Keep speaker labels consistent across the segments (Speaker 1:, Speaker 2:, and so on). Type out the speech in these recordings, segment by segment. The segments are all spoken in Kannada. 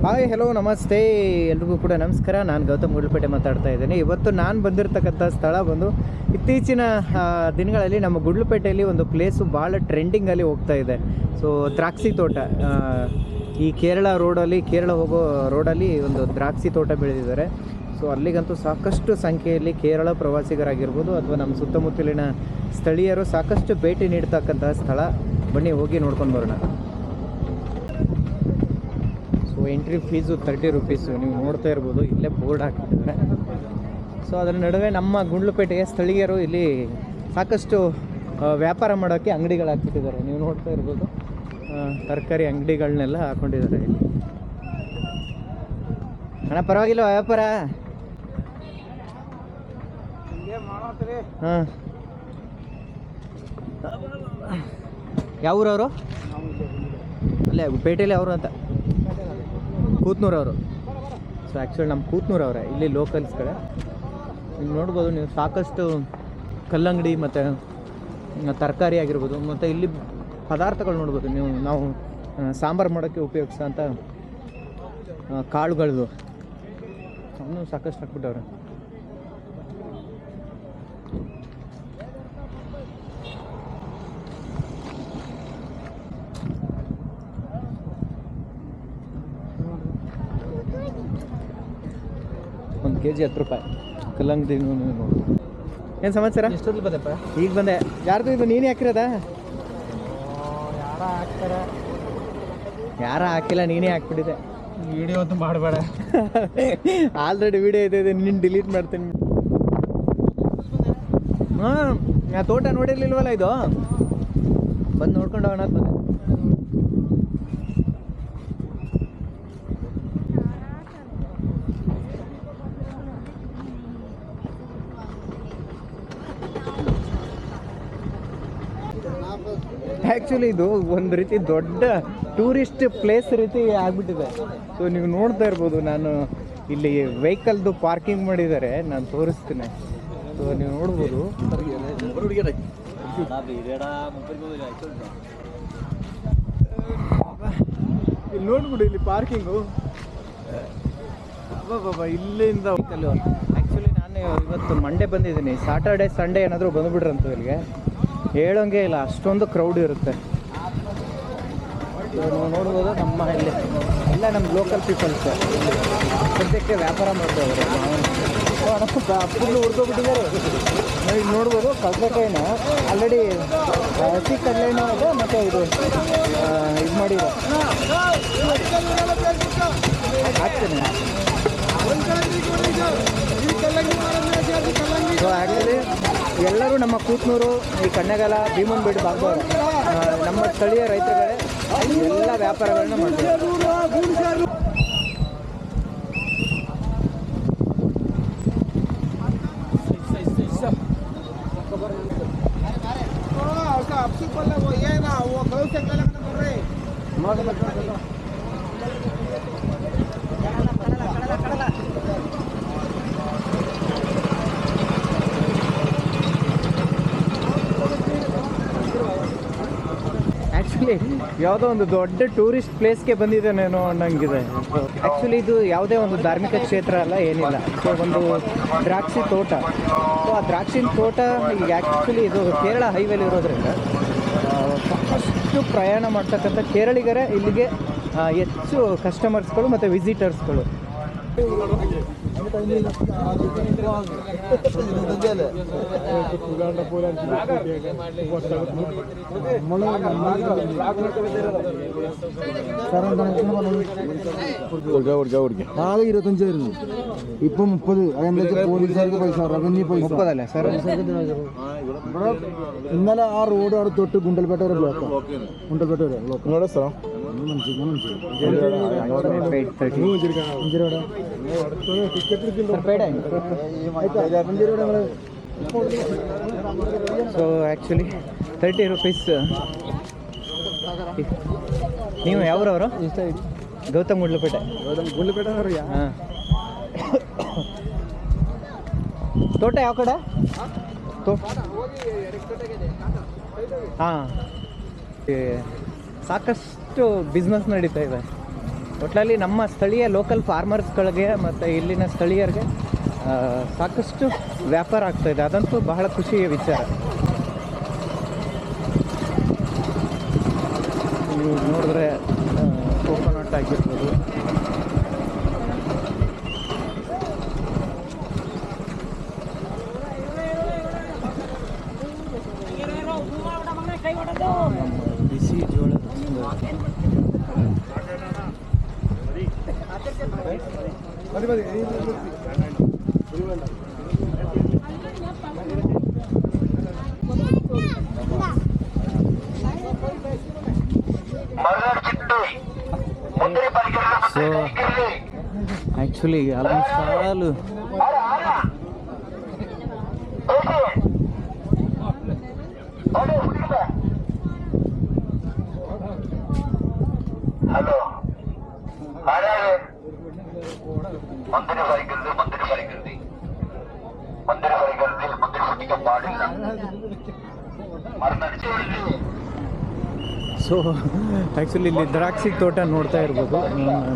Speaker 1: ಹಾಯ್ ಹಲೋ ನಮಸ್ತೆ ಎಲ್ರಿಗೂ ಕೂಡ ನಮಸ್ಕಾರ. ನಾನು ಗೌತಮ್ ಗುಂಡ್ಲುಪೇಟೆ ಮಾತಾಡ್ತಾ ಇದ್ದೇನೆ. ಇವತ್ತು ನಾನು ಬಂದಿರತಕ್ಕಂಥ ಸ್ಥಳ ಬಂದು ಇತ್ತೀಚಿನ ದಿನಗಳಲ್ಲಿ ನಮ್ಮ ಗುಂಡ್ಲುಪೇಟೆಯಲ್ಲಿ ಒಂದು ಪ್ಲೇಸು ಭಾಳ ಟ್ರೆಂಡಿಂಗಲ್ಲಿ ಹೋಗ್ತಾ ಇದೆ. ಸೊ ದ್ರಾಕ್ಷಿ ತೋಟ, ಈ ಕೇರಳ ಹೋಗೋ ರೋಡಲ್ಲಿ ಒಂದು ದ್ರಾಕ್ಷಿ ತೋಟ ಬೆಳೆದಿದ್ದಾರೆ. ಸೊ ಅಲ್ಲಿಗಂತೂ ಸಾಕಷ್ಟು ಸಂಖ್ಯೆಯಲ್ಲಿ ಕೇರಳ ಪ್ರವಾಸಿಗರಾಗಿರ್ಬೋದು ಅಥವಾ ನಮ್ಮ ಸುತ್ತಮುತ್ತಲಿನ ಸ್ಥಳೀಯರು ಸಾಕಷ್ಟು ಭೇಟಿ ನೀಡ್ತಕ್ಕಂತಹ ಸ್ಥಳ. ಬನ್ನಿ ಹೋಗಿ ನೋಡ್ಕೊಂಡು ಬರೋಣ. So entry fees 30 rupees. ನೀವು ನೋಡ್ತಾ ಇರ್ಬೋದು, ಇಲ್ಲೇ ಬೋರ್ಡ್ ಹಾಕಿದ್ದಾರೆ. ಸೊ ಅದರ ನಡುವೆ ನಮ್ಮ ಗುಂಡ್ಲುಪೇಟೆಯ ಸ್ಥಳೀಯರು ಇಲ್ಲಿ ಸಾಕಷ್ಟು ವ್ಯಾಪಾರ ಮಾಡೋಕ್ಕೆ ಅಂಗಡಿಗಳು ಹಾಕ್ಬಿಟ್ಟಿದ್ದಾರೆ. ನೀವು ನೋಡ್ತಾ ಇರ್ಬೋದು, ತರಕಾರಿ ಅಂಗಡಿಗಳನ್ನೆಲ್ಲ ಹಾಕ್ಕೊಂಡಿದ್ದಾರೆ ಇಲ್ಲಿ. ಅಣ್ಣ ಪರವಾಗಿಲ್ಲ ವ್ಯಾಪಾರ? ಹಾಂ, ಯಾವ ಊರವರು? ಅಲ್ಲೇ ಪೇಟೆಯಲ್ಲಿ ಅವರು ಅಂತ, ಕೂತ್ನೂರವರು. ಸೊ ಆ್ಯಕ್ಚುಲಿ ನಮ್ಮ ಕೂತ್ನೂರವರೇ, ಇಲ್ಲಿ ಲೋಕಲ್ಸ್ ಕಡೆ. ನೀವು ನೋಡ್ಬೋದು, ನೀವು ಸಾಕಷ್ಟು ಕಲ್ಲಂಗಡಿ ಮತ್ತು ತರಕಾರಿ ಆಗಿರ್ಬೋದು, ಮತ್ತು ಇಲ್ಲಿ ಪದಾರ್ಥಗಳು ನೋಡ್ಬೋದು ನೀವು. ನಾವು ಸಾಂಬಾರು ಮಾಡೋಕ್ಕೆ ಉಪಯೋಗಿಸೋಂಥ ಕಾಳುಗಳದು ಅವನು ಸಾಕಷ್ಟು ಹಾಕ್ಬಿಟ್ಟವ್ರೆ. ಒಂದು ಕೆಜಿ 10 ರೂಪಾಯಿ ಕಲ್ಲಂಗಡಿ. ನೋಡಿ ಏನು ಸಮಾಚಾರ? ಎಷ್ಟೊತ್ತು ಬಂದಪ್ಪ? ಈಗ ಬಂದೆ. ಯಾರ್ದು ಇದು? ನೀನೇ ಹಾಕಿರೋದಾ? ಯಾರ ಹಾಕಿಲ್ಲ, ನೀನೇ ಹಾಕ್ಬಿಟ್ಟಿದೆ.
Speaker 2: ವಿಡಿಯೋ ಅಂತೂ ಮಾಡಬೇಡ.
Speaker 1: ಆಲ್ರೆಡಿ ವಿಡಿಯೋ ಇದೆ, ನೀನು ಡಿಲೀಟ್ ಮಾಡ್ತೀನಿ. ಹಾಂ, ನಾ ತೋಟ ನೋಡಿರ್ಲಿಲ್ವಲ್ಲ, ಇದು ಬಂದು ನೋಡ್ಕೊಂಡು ಹೋಗೋಣ ಅಂತ ಬಂದೆ. ಆ್ಯಕ್ಚುಲಿ ಇದು ಒಂದು ರೀತಿ ದೊಡ್ಡ ಟೂರಿಸ್ಟ್ ಪ್ಲೇಸ್ ರೀತಿ ಆಗಿಬಿಟ್ಟಿದೆ. ಸೊ ನೀವು ನೋಡ್ತಾ ಇರ್ಬೋದು, ನಾನು ಇಲ್ಲಿ ವೆಹಿಕಲ್ದು ಪಾರ್ಕಿಂಗ್ ಮಾಡಿದ್ದಾರೆ, ನಾನು ತೋರಿಸ್ತೀನಿ. ಸೊ ನೀವು ನೋಡ್ಬೋದು, ಇಲ್ಲಿ ನೋಡ್ಬಿಡು, ಇಲ್ಲಿ ಪಾರ್ಕಿಂಗು ಬಾಬಾ ಇಲ್ಲಿಂದ ವೆಹಿಕಲ್ಲು. ಆ್ಯಕ್ಚುಲಿ ನಾನು ಇವತ್ತು ಮಂಡೇ ಬಂದಿದ್ದೀನಿ. ಸಾಟರ್ಡೆ ಸಂಡೇ ಏನಾದರೂ ಬಂದುಬಿಡ್ರಂತ ಇಲ್ಲಿಗೆ ಹೇಳೋಂಗೆ ಇಲ್ಲ, ಅಷ್ಟೊಂದು ಕ್ರೌಡ್ ಇರುತ್ತೆ. ನೀವು ನೋಡ್ಬೋದು, ನಮ್ಮ ಇಲ್ಲಿ ಎಲ್ಲ ನಮ್ಮ ಲೋಕಲ್ ಪೀಪಲ್ಸ್ ಸದ್ಯಕ್ಕೆ ವ್ಯಾಪಾರ ಮಾಡ್ತಾ ಇದ್ದಾರೆ. ಫುಲ್ಲು ಹುಡ್ಕೊಬಿಟ್ಟಿದ್ದಾರೆ. ನೀವು ನೋಡ್ಬೋದು, ಕಡಲೆಕಾಯಿನ ಆಲ್ರೆಡಿ ಹಸಿ ಕಡಲೆನೂ ಇದೆ, ಮತ್ತು ಇದು ಮಾಡಿದೆ ಹಾಕ್ತೀನಿ. ಸೊ ಆ್ಯಕ್ಚುಲಿ ಎಲ್ಲರೂ ನಮ್ಮ ಕೂತ್ನೂರು, ಈ ಕಣ್ಣೆಗಾಲ, ಭೀಮನಬೇಡ ಭಾಗದವರು, ನಮ್ಮ ಸ್ಥಳೀಯ ರೈತರುಗಳೇ ಎಲ್ಲ ವ್ಯಾಪಾರಗಳನ್ನ ಮಾಡ್ತಾರೆ. ಆ್ಯಕ್ಚುಲಿ ಯಾವುದೋ ಒಂದು ದೊಡ್ಡ ಟೂರಿಸ್ಟ್ ಪ್ಲೇಸ್ಗೆ ಬಂದಿದ್ದೇನೇನೋ ಅನ್ನಂಗಿದೆ. ಆ್ಯಕ್ಚುಲಿ ಇದು ಯಾವುದೇ ಒಂದು ಧಾರ್ಮಿಕ ಕ್ಷೇತ್ರ ಅಲ್ಲ, ಏನಿಲ್ಲ. ಸೊ ಒಂದು ದ್ರಾಕ್ಷಿ ತೋಟ. ಸೊ ಆ ದ್ರಾಕ್ಷಿ ತೋಟ ಈಗ ಆ್ಯಕ್ಚುಲಿ ಇದು ಕೇರಳ ಹೈವೇಲಿ ಇರೋದ್ರಿಂದ ಸಾಕಷ್ಟು ಪ್ರಯಾಣ ಮಾಡ್ತಕ್ಕಂಥ ಕೇರಳಿಗರೇ ಇಲ್ಲಿಗೆ ಹೆಚ್ಚು ಕಸ್ಟಮರ್ಸ್ಗಳು ಮತ್ತು ವಿಸಿಟರ್ಸ್ಗಳು.
Speaker 3: ആകെ 25 ഇപ്പൊ 30. അതെന്താ പോലീസുകാർക്ക് പൈസ, റവന്യൂ പൈസ
Speaker 1: 30 അല്ലേ സാർ?
Speaker 3: ഇവിടെ ഇന്നലെ ആ റോഡ് അവിടെ തൊട്ട് ഗുണ്ടൽപേട്ട വരെ ബ്ലോക്ക്. ഗുണ്ടൽപേട്ട വരെ ബ്ലോക്ക്. സ്ഥലം
Speaker 1: ಸೊ ಆ್ಯಕ್ಚುಲಿ 30 ರೂಪೀಸ್. ನೀವು ಯಾವ್ರವರು? ಗೌತಮ್ ಗುಂಡ್ಲುಪೇಟೆ.
Speaker 3: ಗುಂಡ್ಲುಪೇಟೆ.
Speaker 1: ಹಾಂ, ತೋಟ ಯಾವ ಕಡೆ? ಹಾಂ, ಸಾಕಷ್ಟು ಬಿಸ್ನೆಸ್ ನಡೀತಾ ಇದೆ. ಒಟ್ಟಿನಲ್ಲಿ ನಮ್ಮ ಸ್ಥಳೀಯ ಲೋಕಲ್ ಫಾರ್ಮರ್ಸ್ಗಳಿಗೆ ಮತ್ತು ಇಲ್ಲಿನ ಸ್ಥಳೀಯರಿಗೆ ಸಾಕಷ್ಟು ವ್ಯಾಪಾರ ಆಗ್ತಾಯಿದೆ. ಅದಂತೂ ಬಹಳ ಖುಷಿಯ ವಿಚಾರ. ನೀವು ನೋಡಿದ್ರೆ ಕೋಕೋನಟ್ ಆಗಿರ್ಬೋದು, ಬಿಸಿ ಜೋಳ, so actually almost all so actually ಇಲ್ಲಿ ದ್ರಾಕ್ಷಿ ತೋಟ ನೋಡ್ತಾ ಇರ್ಬೋದು.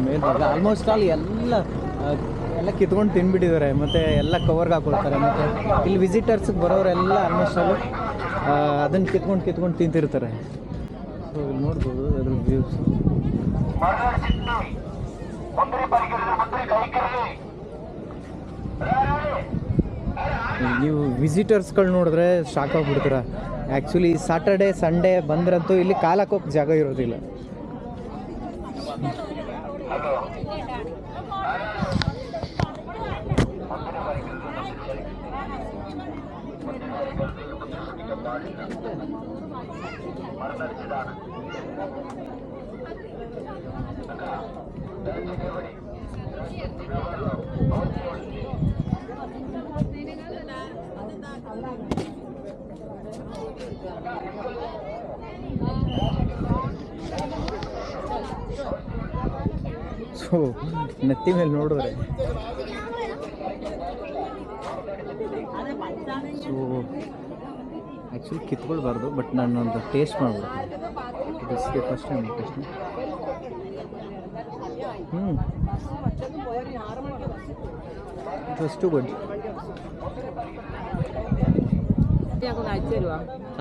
Speaker 1: ಮೇಲ್ಭಾಗ ಆಲ್ಮೋಸ್ಟ್ ಆಲ್ ಎಲ್ಲ ಕಿತ್ಕೊಂಡು ತಿನ್ಬಿಟ್ಟಿದ್ದಾರೆ ಮತ್ತು ಎಲ್ಲ ಕವರ್ಗೆ ಹಾಕೊಳ್ತಾರೆ. ಮತ್ತು ಇಲ್ಲಿ ವಿಸಿಟರ್ಸ್ಗೆ ಬರೋರೆಲ್ಲ ಆಲ್ಮೋಸ್ಟ್ ಆಲ್ ಅದನ್ನು ಕಿತ್ಕೊಂಡು ತಿಂತಿರ್ತಾರೆ. ಸೊ ಇಲ್ಲಿ ನೋಡ್ಬೋದು ಅದ್ರ ವ್ಯೂಸ್. ನೀವು ವಿಸಿಟರ್ಸ್ಗಳು ನೋಡಿದ್ರೆ ಶಾಕ್ ಆಗಿಬಿಡ್ತೀರ. ಆ್ಯಕ್ಚುಲಿ ಸಾಟರ್ಡೆ ಸಂಡೇ ಬಂದ್ರಂತೂ ಇಲ್ಲಿ ಕಾಲು ಹಾಕೋಕೆ ಜಾಗ ಇರೋದಿಲ್ಲ. ಸೊ ನೆತ್ತಿ ಮೇಲೆ ನೋಡಿದ್ರೆ ಸೊ ಆ್ಯಕ್ಚುಲಿ ಕಿತ್ಕೊಳ್ಬಾರ್ದು, ಬಟ್ ನಾನೊಂದು ಟೇಸ್ಟ್ ಮಾಡ್ಬಿಡ್ತೀನಿ. ದಿಸ್ಗೆ first time taste. It was too good.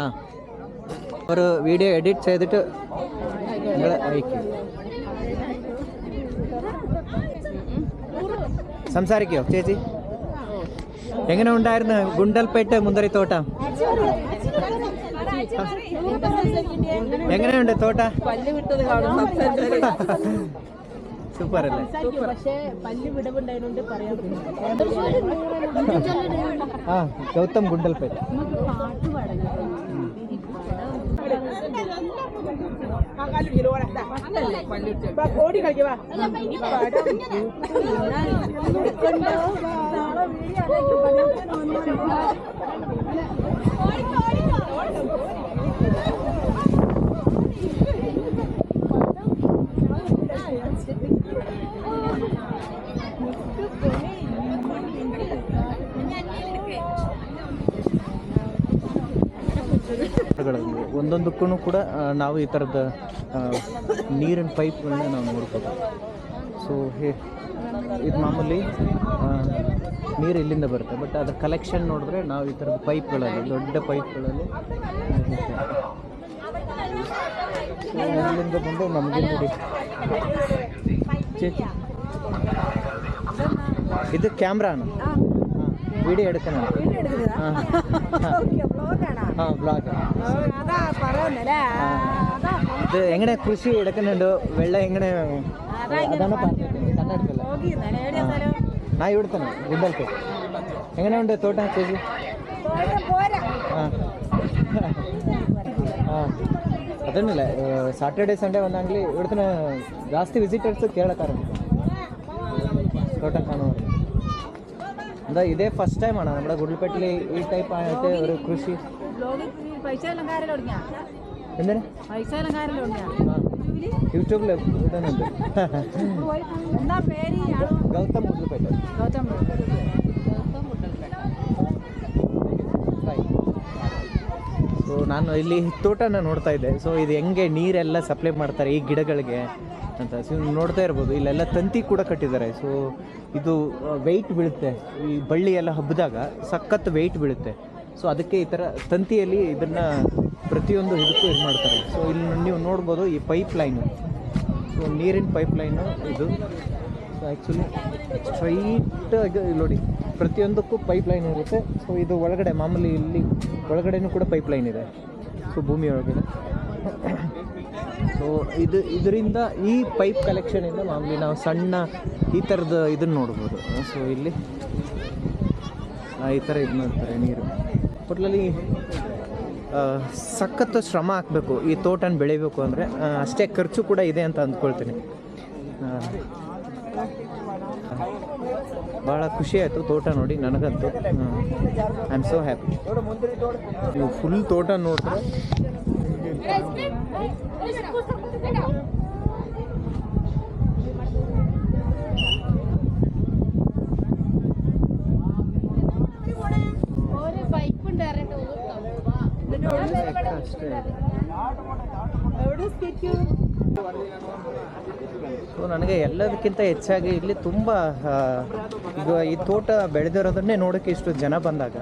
Speaker 1: ആ ഒരു വീഡിയോ എഡിറ്റ് ചെയ്തിട്ട് നിങ്ങൾ അയക്കും. സംസാരിക്കോ ചേച്ചി? എങ്ങനെ ഉണ്ടായിരുന്നു ഗുണ്ടൽപേട്ട് മുന്തിരിത്തോട്ടം? എങ്ങനെയുണ്ട് തോട്ട? സൂപ്പർ അല്ലേ? ആ ഗൗതം ഗുണ്ടൽപേട്ട്. ಒಂದೊಂದಕ್ಕೂ ಕೂಡ ನಾವು ಈ ಥರದ ನೀರಿನ ಪೈಪ್ಗಳನ್ನ ನಾವು ನೋಡ್ಬೋದು. ಸೊ ಇದು ಮಾಮೂಲಿ ನೀರು ಇಲ್ಲಿಂದ ಬರುತ್ತೆ, ಬಟ್ ಅದರ ಕಲೆಕ್ಷನ್ ನೋಡಿದ್ರೆ ನಾವು ಈ ಥರದ ಪೈಪ್ಗಳಲ್ಲಿ, ದೊಡ್ಡ ಪೈಪ್ಗಳಲ್ಲಿ ಇಲ್ಲಿಂದ ಬಂದು ನಮಗೆ ನೋಡಿ ഇത് ക്യാമറയാണ്. വീഡിയോ എടുക്കണം. ആ വ്ളോഗ്. ഇത് എങ്ങനെ കൃഷി എടുക്കുന്നുണ്ട്? വെള്ളം എങ്ങനെ? അതാണ് കണ്ണെടുക്കല്ല. ഞാൻ ഇവിടെ തന്നെ ഗുണ്ടൽപേട്ട്. എങ്ങനെയുണ്ട് തോട്ടം ചേച്ചി? ಅದನ್ನಿಲ್ಲ ಸಾಟರ್ಡೆ ಸಂಡೇ ಬಂದಾಗಲಿ ಇവിടുത്തെ ಜಾಸ್ತಿ ವಿಸಿಟರ್ಸ್ ಕೇಳಕ್ಕಾರಂತ തോട്ട കാണുവാറ്. എന്താ ഇതേ ഫസ്റ്റ് ടൈമാണ് നമ്മുടെ ഗുണ്ടൽപേട്ടിൽ ഈ ടൈപ്പ് ആയിട്ട് ഒരു കൃഷി. എന്തിനാ യൂട്യൂബിൽ ഇടുന്നുണ്ട്. ഗൗതം ഗുണ്ടൽപേട്ട്. ಸೊ ನಾನು ಇಲ್ಲಿ ತೋಟನ ನೋಡ್ತಾ ಇದ್ದೆ. ಸೊ ಇದು ಹೆಂಗೆ ನೀರೆಲ್ಲ ಸಪ್ಲೈ ಮಾಡ್ತಾರೆ ಈ ಗಿಡಗಳಿಗೆ, ಅಂತ. ಸೊ ನೋಡ್ತಾ ಇರ್ಬೋದು ಇಲ್ಲೆಲ್ಲ ತಂತಿ ಕೂಡ ಕಟ್ಟಿದ್ದಾರೆ. ಸೊ ಇದು ವೆಯ್ಟ್ ಬೀಳುತ್ತೆ, ಈ ಬಳ್ಳಿ ಎಲ್ಲ ಹಬ್ಬಿದಾಗ ಸಖತ್ ವೆಯ್ಟ್ ಬೀಳುತ್ತೆ. ಸೊ ಅದಕ್ಕೆ ಈ ಥರ ತಂತಿಯಲ್ಲಿ ಇದನ್ನು ಪ್ರತಿಯೊಂದು ಇದಕ್ಕೂ ಇದು ಮಾಡ್ತಾರೆ. ಸೊ ಇಲ್ಲಿ ನೀವು ನೋಡ್ಬೋದು ಈ ಪೈಪ್ ಲೈನು, ಸೊ ನೀರಿನ ಪೈಪ್ ಲೈನು ಇದು. ಸೊ ಆ್ಯಕ್ಚುಲಿ ಸ್ಟ್ರೈಟಾಗಿ ನೋಡಿ ಪ್ರತಿಯೊಂದಕ್ಕೂ ಪೈಪ್ ಲೈನ್ ಇರುತ್ತೆ. ಸೊ ಇದು ಒಳಗಡೆ ಮಾಮೂಲಿ ಇಲ್ಲಿ ಒಳಗಡೆನೂ ಕೂಡ ಪೈಪ್ ಲೈನ್ ಇದೆ, ಸೊ ಭೂಮಿ ಒಳಗಡೆ. ಸೊ ಇದರಿಂದ ಈ ಪೈಪ್ ಕಲೆಕ್ಷನಿಂದ ಮಾಮೂಲಿ ನಾವು ಸಣ್ಣ ಈ ಥರದ್ದು ಇದನ್ನು ನೋಡ್ಬೋದು. ಸೊ ಇಲ್ಲಿ ಈ ಥರ ಇದು ಮಾಡ್ತಾರೆ ನೀರು. ಒಟ್ಲಲ್ಲಿ ಸಖತ್ತು ಶ್ರಮ ಹಾಕಬೇಕು ಈ ತೋಟನ ಬೆಳಿಬೇಕು ಅಂದರೆ, ಅಷ್ಟೇ ಖರ್ಚು ಕೂಡ ಇದೆ ಅಂತ ಅಂದ್ಕೊಳ್ತೀನಿ. ಭಾಳ ಖುಷಿ ಆಯಿತು ತೋಟ ನೋಡಿ ನನಗಂತೂ. I am so happy. ನೀವು ಫುಲ್ ತೋಟ ನೋಡಿದ್ರೆ ಸೊ ನನಗೆ ಎಲ್ಲದಕ್ಕಿಂತ ಹೆಚ್ಚಾಗಿ ಇಲ್ಲಿ ತುಂಬ ಈಗ ಈ ತೋಟ ಬೆಳೆದಿರೋದನ್ನೇ ನೋಡೋಕ್ಕೆ ಇಷ್ಟು ಜನ ಬಂದಾಗ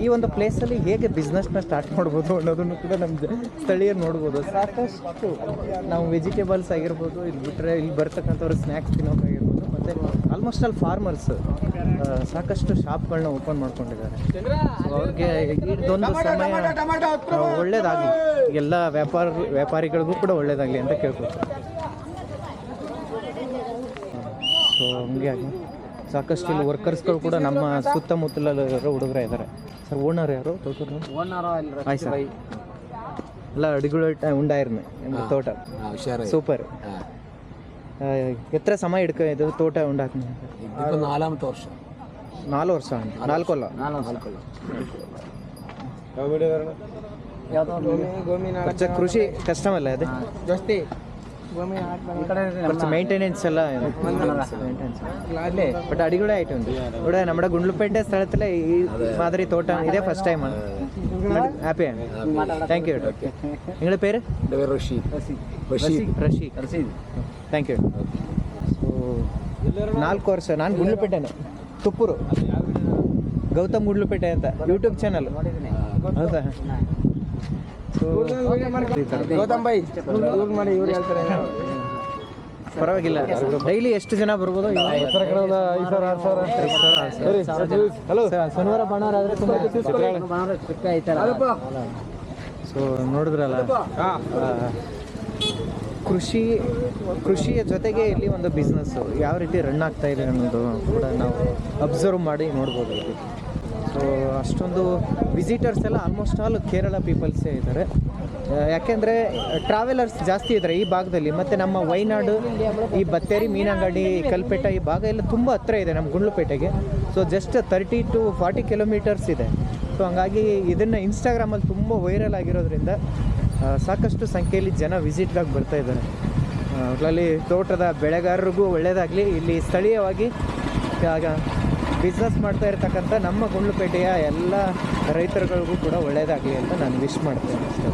Speaker 1: ಈ ಒಂದು ಪ್ಲೇಸಲ್ಲಿ ಹೇಗೆ ಬಿಸ್ನೆಸ್ನ ಸ್ಟಾರ್ಟ್ ಮಾಡ್ಬೋದು ಅನ್ನೋದನ್ನು ಕೂಡ ನಮ್ಮ ಸ್ಥಳೀಯರು ನೋಡ್ಬೋದು. ಸಾಕಷ್ಟು ನಾವು ವೆಜಿಟೇಬಲ್ಸ್ ಆಗಿರ್ಬೋದು, ಇಲ್ಲಿ ಬಿಟ್ಟರೆ ಇಲ್ಲಿ ಬರ್ತಕ್ಕಂಥವ್ರು ಸ್ನ್ಯಾಕ್ಸ್ ತಿನ್ನೋಕ್ಕಾಗಿರ್ಬೋದು, ಮತ್ತು ಆಲ್ಮೋಸ್ಟ್ ಆಲ್ ಫಾರ್ಮರ್ಸ್ ಸಾಕಷ್ಟು ಶಾಪ್ಗಳನ್ನ ಓಪನ್ ಮಾಡ್ಕೊಂಡಿದ್ದಾರೆ. ಸೊ ಅವ್ರಿಗೆ ಇದೊಂದು ಸಮಯ ಒಳ್ಳೆಯದಾಗಲಿ, ಎಲ್ಲ ವ್ಯಾಪಾರಿಗಳಿಗೂ ಕೂಡ ಒಳ್ಳೆಯದಾಗಲಿ ಅಂತ ಕೇಳ್ಬೋದು. ಸೊ ಹಂಗೆ ಆಗಿ ಸಾಕಷ್ಟು ಇಲ್ಲಿ ವರ್ಕರ್ಸ್ಗಳು ಕೂಡ ನಮ್ಮ ಸುತ್ತಮುತ್ತಲಿರೋ ಹುಡುಗರೇ ಇದ್ದಾರೆ. ಸರ್ ಓನರ್ ಯಾರು ತೋಟದ? ಆಯ್ತು ಸರ್, ಎಲ್ಲ ಅಡಿಗಳು ಉಂಡಾಯಿರ್ನೆ ತೋಟ ಸೂಪರ್. ಎತ್ತರ ಸಮಯ ಇದು ತೋಟ ಉಂಡಾಕ?
Speaker 3: 4 ವರ್ಷ.
Speaker 1: 4 ವರ್ಷ ಅಂತ? 4 ಅಲ್ಲ, 4 ಕೃಷಿ ಕಷ್ಟಮಲ್ಲ ಅದು ಜಾಸ್ತಿ കുറച്ച് മെയിൻ്റെനൻസ് എല്ലാം ബട്ട് അടിപൊളിയായിട്ടുണ്ട്. ഇവിടെ നമ്മുടെ ഗുണ്ടൽപേട്ട സ്ഥലത്തിലെ ഈ മാതിരി തോട്ടം ഇതേ ഫസ്റ്റ് ടൈമാണ്. ഹാപ്പിയാണ്. താങ്ക് യു കേട്ടോ. നിങ്ങളുടെ പേര്? റഷീദ്. Thank you. ಸೊ 4 ವರ್ಷ ನಾನು ಗುಂಡ್ಲುಪೇಟೆನೆ, ತುಪ್ಪೂರು, ಗೌತಮ್ ಗುಂಡ್ಲುಪೇಟೆ ಅಂತ ಯೂಟ್ಯೂಬ್ ಚಾನಲ್. ಹೌದಾ? ಸೊ ಪರವಾಗಿಲ್ಲ. ಡೈಲಿ ಎಷ್ಟು ಜನ ಬರ್ಬೋದು? ಹಲೋ, ಶನಿವಾರ ಭಾನುವಾರ ಆದರೆ ತುಂಬ. ಸೊ ನೋಡಿದ್ರಲ್ಲ, ಕೃಷಿಯ ಜೊತೆಗೆ ಇಲ್ಲಿ ಒಂದು ಬಿಸ್ನೆಸ್ಸು ಯಾವ ರೀತಿ ರನ್ ಆಗ್ತಾ ಇದೆ ಅನ್ನೋದು ಕೂಡ ನಾವು ಅಬ್ಸರ್ವ್ ಮಾಡಿ ನೋಡ್ಬೋದು. ಸೊ ಅಷ್ಟೊಂದು ವಿಸಿಟರ್ಸ್ ಎಲ್ಲ ಆಲ್ಮೋಸ್ಟ್ ಆಲ್ ಕೇರಳ ಪೀಪಲ್ಸೇ ಇದ್ದಾರೆ. ಯಾಕೆಂದರೆ ಟ್ರಾವೆಲರ್ಸ್ ಜಾಸ್ತಿ ಇದ್ದಾರೆ ಈ ಭಾಗದಲ್ಲಿ. ಮತ್ತು ನಮ್ಮ ವೈನಾಡು, ಈ ಬತ್ತೇರಿ, ಮೀನಂಗಡಿ, ಕಲ್ಪೇಟ ಈ ಭಾಗ ಎಲ್ಲ ತುಂಬ ಹತ್ತಿರ ಇದೆ ನಮ್ಮ ಗುಂಡ್ಲುಪೇಟೆಗೆ. ಸೊ ಜಸ್ಟ್ 30 to 40 ಕಿಲೋಮೀಟರ್ಸ್ ಇದೆ. ಸೊ ಹಂಗಾಗಿ ಇದನ್ನು ಇನ್ಸ್ಟಾಗ್ರಾಮಲ್ಲಿ ತುಂಬ ವೈರಲ್ ಆಗಿರೋದ್ರಿಂದ ಸಾಕಷ್ಟು ಸಂಖ್ಯೆಯಲ್ಲಿ ಜನ ವಿಸಿಟ್ಗಾಗಿ ಬರ್ತಾ ಇದ್ದಾರೆ. ಅದರಲ್ಲಿ ತೋಟದ ಬೆಳೆಗಾರರಿಗೂ ಒಳ್ಳೆಯದಾಗಲಿ, ಇಲ್ಲಿ ಸ್ಥಳೀಯವಾಗಿ ಬಿಸ್ನೆಸ್ ಮಾಡ್ತಾ ಇರ್ತಕ್ಕಂಥ ನಮ್ಮ ಗುಂಡ್ಲುಪೇಟೆಯ ಎಲ್ಲ ರೈತರುಗಳಿಗೂ ಕೂಡ ಒಳ್ಳೆಯದಾಗಲಿ ಅಂತ ನಾನು ವಿಶ್ ಮಾಡ್ತೇನೆ ಅಷ್ಟೇ.